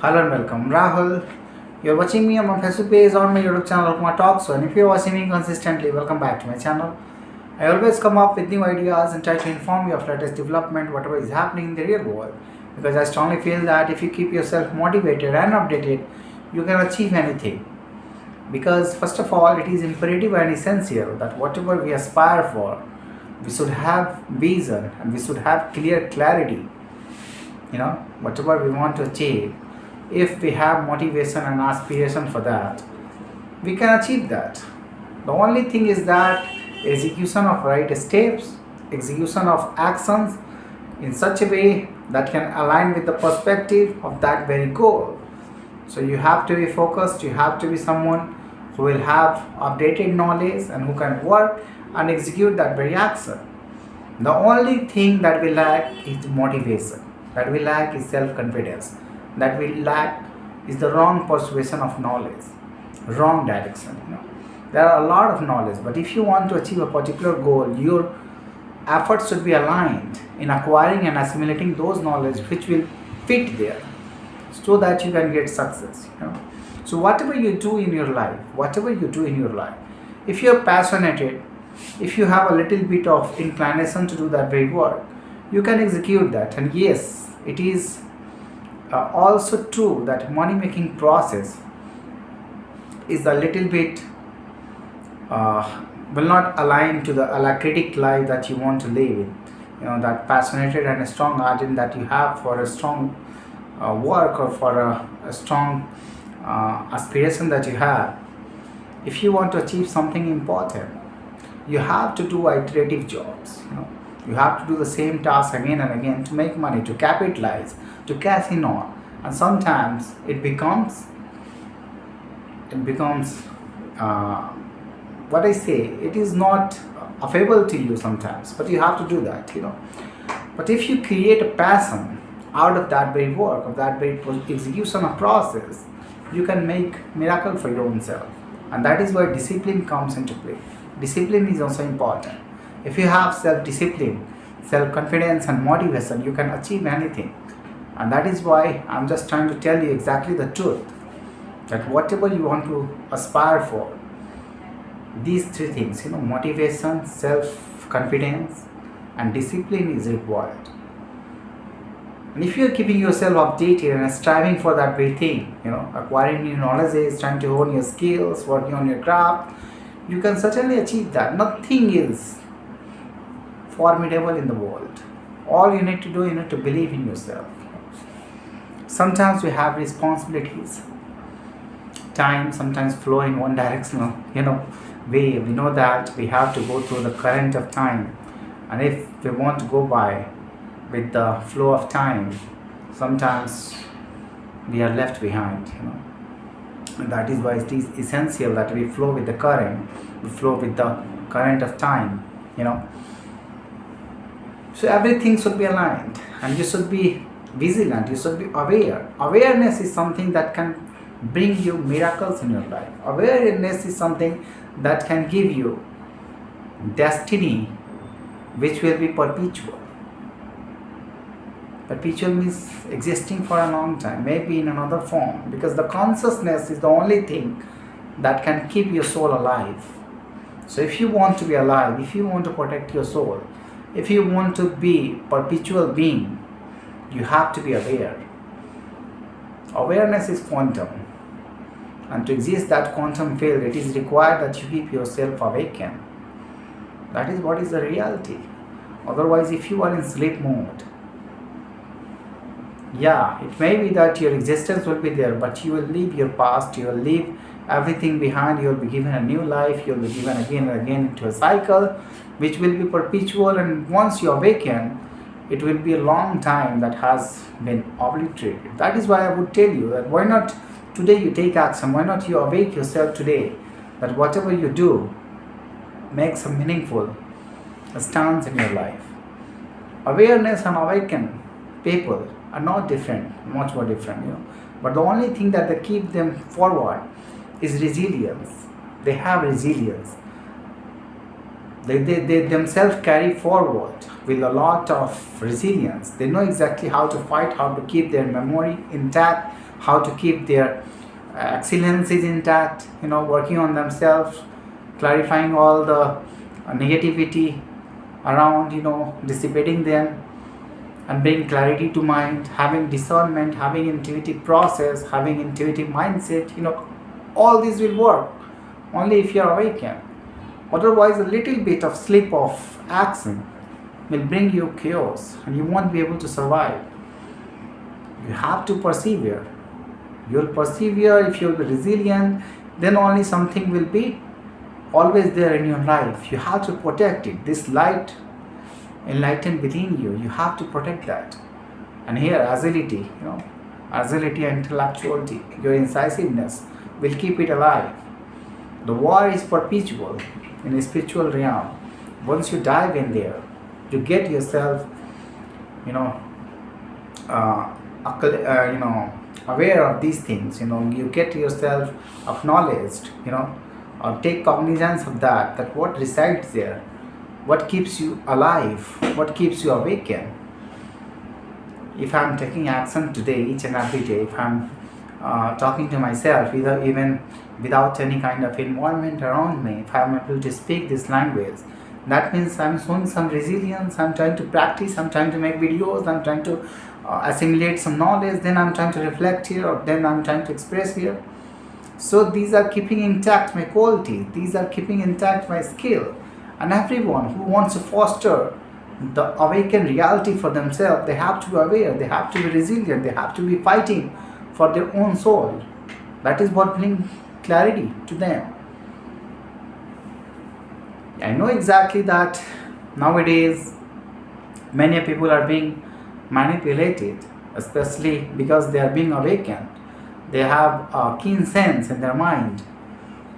Hello and welcome. Rahul, you're watching me on my Facebook page on my YouTube channel Kumar Talks. And if you're watching me consistently, welcome back to my channel. I always come up with new ideas and try to inform you of latest development, whatever is happening in the real world. Because I strongly feel that if you keep yourself motivated and updated, you can achieve anything. Because first of all, it is imperative and essential that whatever we aspire for, we should have vision and we should have clear clarity. Whatever we want to achieve, if we have motivation and aspiration for that, we can achieve that. The only thing is that execution of right steps, execution of actions in such a way that can align with the perspective of that very goal. So you have to be focused, you have to be someone who will have updated knowledge and who can work and execute that very action. The only thing that we lack is motivation, that we lack is self-confidence, that we lack is the wrong persuasion of knowledge, wrong direction. There are a lot of knowledge, but if you want to achieve a particular goal, your efforts should be aligned in acquiring and assimilating those knowledge which will fit there, so that you can get success. So whatever you do in your life, if you are passionate, if you have a little bit of inclination to do that very work, you can execute that. And yes, it is also true that money making process is a little bit will not align to the alacritic life that you want to live in. That passionate and a strong ardent that you have for a strong work, or for a strong aspiration that you have. If you want to achieve something important, you have to do iterative jobs. You have to do the same task again and again to make money, to capitalize, to cash in on. And sometimes it becomes what I say, it is not available to you sometimes, but you have to do that. But if you create a passion out of that very work, of that very execution of process, you can make miracle for your own self. And that is where discipline comes into play. Discipline is also important. If you have self-discipline, self-confidence and motivation, you can achieve anything. And that is why I'm just trying to tell you exactly the truth, that whatever you want to aspire for, these three things, motivation, self-confidence and discipline is required. And if you are keeping yourself updated and striving for that very thing, acquiring new knowledge, trying to hone your skills, working on your craft, you can certainly achieve that. Nothing is formidable in the world. All you need to do, you need to believe in yourself. Sometimes we have responsibilities. Time sometimes flow in one direction, way. We know that we have to go through the current of time. And if we want to go by with the flow of time, sometimes we are left behind, And that is why it is essential that we flow with the current, we flow with the current of time, So everything should be aligned, and you should be vigilant, you should be aware. Awareness is something that can bring you miracles in your life. Awareness is something that can give you destiny which will be perpetual. Perpetual means existing for a long time, maybe in another form, because the consciousness is the only thing that can keep your soul alive. So if you want to be alive, if you want to protect your soul, if you want to be perpetual being, you have to be aware. Awareness is quantum, and to exist that quantum field, it is required that you keep yourself awakened. That is what is the reality. Otherwise, if you are in sleep mode, it may be that your existence will be there, but you will leave your past, you will leave everything behind, you will be given a new life, you will be given again and again into a cycle which will be perpetual. And once you awaken, it will be a long time that has been obliterated. That is why I would tell you that why not today you take action, why not you awake yourself today, that whatever you do makes a meaningful stance in your life. Awareness and awakened people are not different, much more different, But the only thing that they keep them forward is resilience. They have resilience. They themselves carry forward with a lot of resilience. They know exactly how to fight, how to keep their memory intact, how to keep their excellencies intact, working on themselves, clarifying all the negativity around, dissipating them, and bring clarity to mind, having discernment, having intuitive process, having intuitive mindset. All these will work only if you are awakened. Otherwise, a little bit of slip of action will bring you chaos and you won't be able to survive. You have to persevere. You'll persevere if you'll be resilient, then only something will be always there in your life. You have to protect it. This light enlightened within you, you have to protect that. And here, agility, agility and intellectuality, your incisiveness will keep it alive. The war is perpetual in a spiritual realm. Once you dive in there, you get yourself, aware of these things. You get yourself acknowledged. Or take cognizance of that what resides there, what keeps you alive, what keeps you awakened. If I'm taking action today, each and every day, if I'm talking to myself, even without any kind of environment around me, if I'm able to speak this language, that means I'm showing some resilience. I'm trying to practice, I'm trying to make videos, I'm trying to assimilate some knowledge, then I'm trying to reflect here, or then I'm trying to express here. So these are keeping intact my quality, these are keeping intact my skill. And everyone who wants to foster the awakened reality for themselves, they have to be aware, they have to be resilient, they have to be fighting for their own soul. That is what brings clarity to them. I know exactly that nowadays many people are being manipulated, especially because they are being awakened. They have a keen sense in their mind.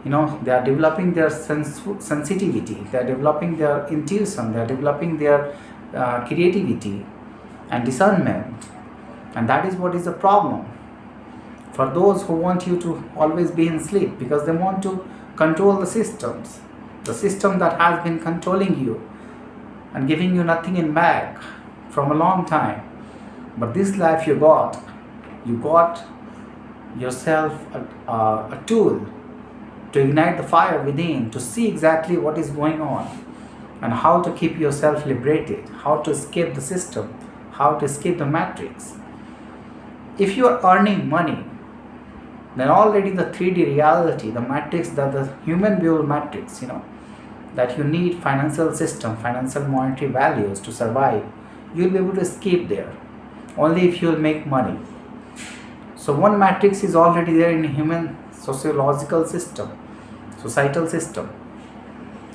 They are developing their sensitivity, they are developing their intuition, they are developing their creativity and discernment. And that is what is the problem. For those who want you to always be in sleep, because they want to control the systems, the system that has been controlling you and giving you nothing in back from a long time. But this life you got yourself a tool to ignite the fire within, to see exactly what is going on and how to keep yourself liberated, how to escape the system, how to escape the matrix. If you are earning money, then already the 3D reality, the matrix, the human behavior matrix, that you need financial system, financial monetary values to survive, you'll be able to escape there only if you'll make money. So one matrix is already there in human sociological system, societal system,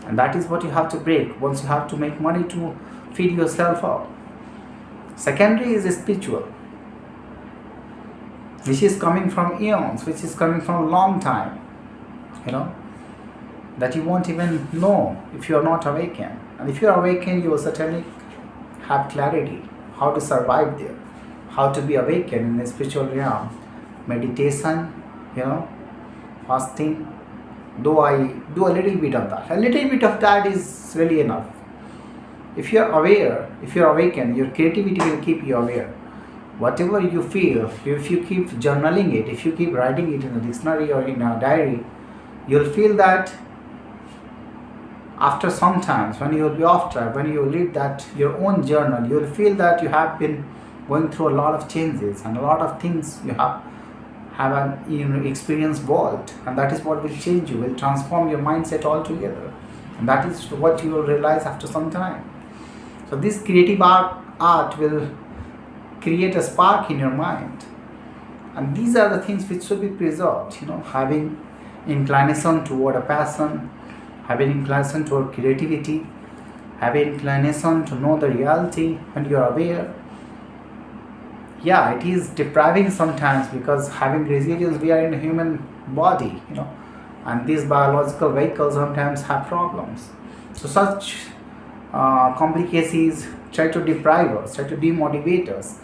and that is what you have to break. Once you have to make money to feed yourself up. Secondary is spiritual, which is coming from eons, which is coming from a long time, that you won't even know if you are not awakened. And if you are awakened, you will certainly have clarity how to survive there, how to be awakened in the spiritual realm. Meditation, fasting, though I do a little bit of that. A little bit of that is really enough. If you are aware, if you are awakened, your creativity will keep you aware. Whatever you feel, if you keep journaling it, if you keep writing it in a dictionary or in a diary, you'll feel that after some times, when you will be off track, when you read that your own journal, you will feel that you have been going through a lot of changes and a lot of things you have an experience vault, and that is what will change you, will transform your mindset altogether, and that is what you will realize after some time. So this creative art will create a spark in your mind, and these are the things which should be preserved. Having inclination toward a passion, having inclination toward creativity, having inclination to know the reality when you are aware. Yeah, it is depriving sometimes, because having resilience, we are in a human body, and these biological vehicles sometimes have problems. So such complications try to deprive us, try to demotivate us.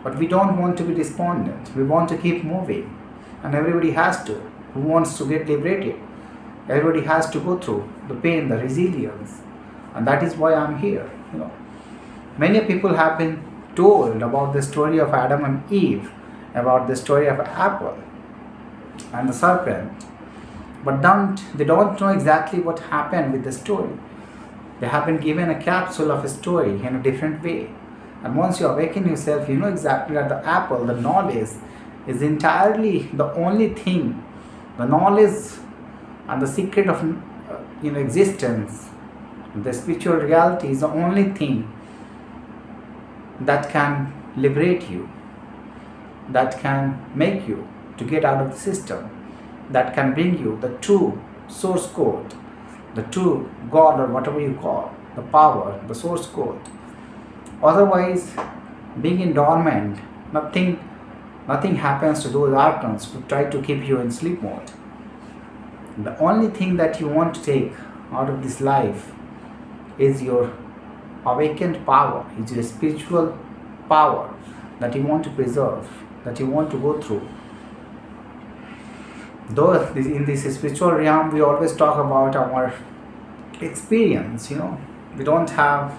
But we don't want to be despondent. We want to keep moving. And everybody has to, who wants to get liberated. Everybody has to go through the pain, the resilience. And that is why I'm here. Many people have been told about the story of Adam and Eve about the story of apple and the serpent, but they don't know exactly what happened with the story. They have been given a capsule of a story in a different way. And once you awaken yourself, you know exactly that the apple, the knowledge, is entirely the only thing. The knowledge and the secret of existence, the spiritual reality is the only thing that can liberate you, that can make you to get out of the system, that can bring you the true source code, the true God or whatever you call, the power, the source code. Otherwise, being in dormant, nothing happens to those archons who try to keep you in sleep mode. The only thing that you want to take out of this life is your awakened power, is your spiritual power that you want to preserve, that you want to go through. Though in this spiritual realm, we always talk about our experience, we don't have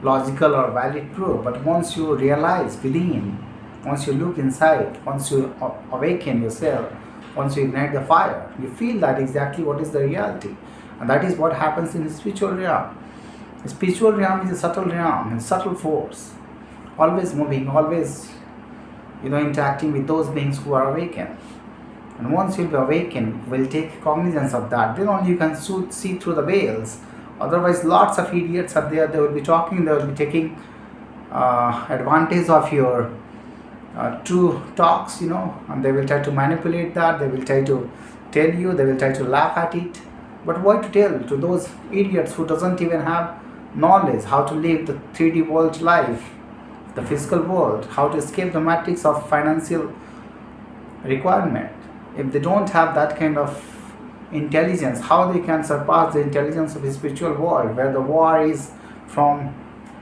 logical or valid proof, but once you realize within, once you look inside, once you awaken yourself, once you ignite the fire, you feel that exactly what is the reality. And that is what happens in the spiritual realm. The spiritual realm is a subtle realm, a subtle force, always moving, always interacting with those beings who are awakened. And once you'll be awakened, you will take cognizance of that. Then only you can see through the veils. Otherwise, lots of idiots are there. They will be talking, they will be taking advantage of your true talks, and they will try to manipulate that. They will try to tell you, they will try to laugh at it. But why to tell to those idiots who doesn't even have knowledge how to live the 3D world life, the physical world, how to escape the matrix of financial requirement? If they don't have that kind of intelligence, how they can surpass the intelligence of the spiritual world where the war is from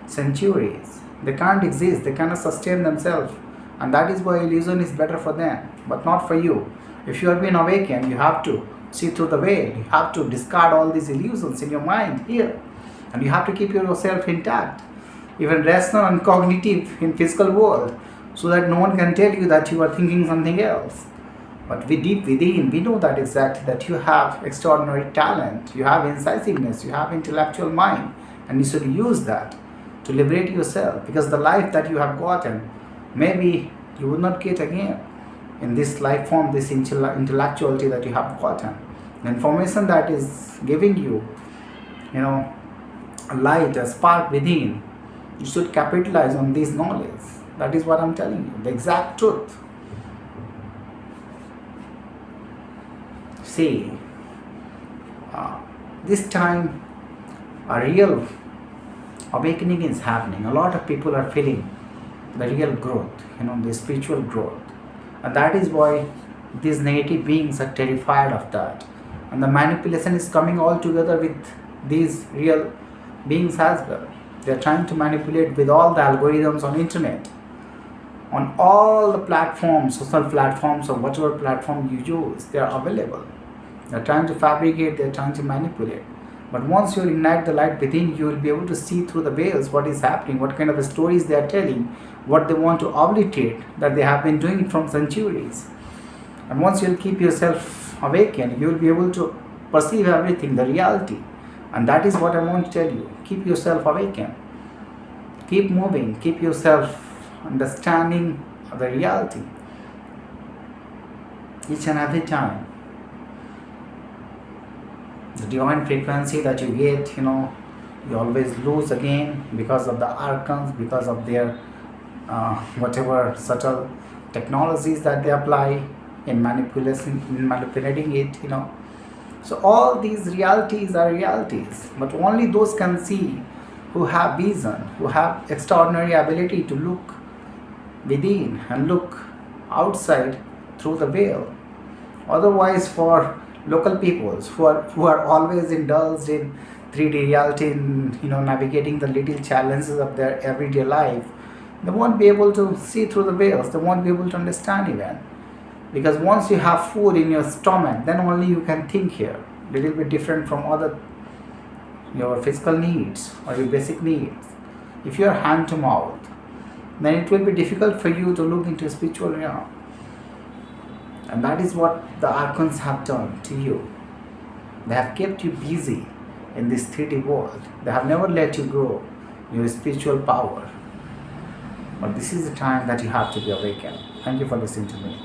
centuries? They can't exist, they cannot sustain themselves, and that is why illusion is better for them, but not for you. If you have been awakened, you have to see through the veil, you have to discard all these illusions in your mind here, and you have to keep yourself intact, even rational and cognitive in physical world, so that no one can tell you that you are thinking something else. But deep within, we know that exactly that you have extraordinary talent, you have incisiveness, you have intellectual mind, and you should use that to liberate yourself, because the life that you have gotten, maybe you will not get again in this life form, this intellectuality that you have gotten. The information that is giving you, a light, a spark within, you should capitalize on this knowledge. That is what I'm telling you, the exact truth. See, this time a real awakening is happening. A lot of people are feeling the real growth, the spiritual growth. And that is why these negative beings are terrified of that. And the manipulation is coming all together with these real beings as well. They are trying to manipulate with all the algorithms on internet, on all the platforms, social platforms or whatever platform you use, they are available. They are trying to fabricate, they are trying to manipulate. But once you ignite the light within, you will be able to see through the veils what is happening, what kind of stories they are telling, what they want to obliterate, that they have been doing from centuries. And once you will keep yourself awakened, you will be able to perceive everything, the reality. And that is what I want to tell you. Keep yourself awakened. Keep moving. Keep yourself understanding the reality each and every time. The divine frequency that you get, you always lose again because of the archons, because of their whatever subtle technologies that they apply in manipulating it, So all these realities are realities, but only those can see who have vision, who have extraordinary ability to look within and look outside through the veil. Otherwise, for local peoples who are always indulged in 3D reality, in navigating the little challenges of their everyday life, they won't be able to see through the veils. They won't be able to understand even. Because once you have food in your stomach, then only you can think here. Little bit different from other your physical needs or your basic needs. If you are hand to mouth, then it will be difficult for you to look into spiritual realm. And that is what the archons have done to you. They have kept you busy in this 3D world. They have never let you grow your spiritual power. But this is the time that you have to be awakened. Thank you for listening to me.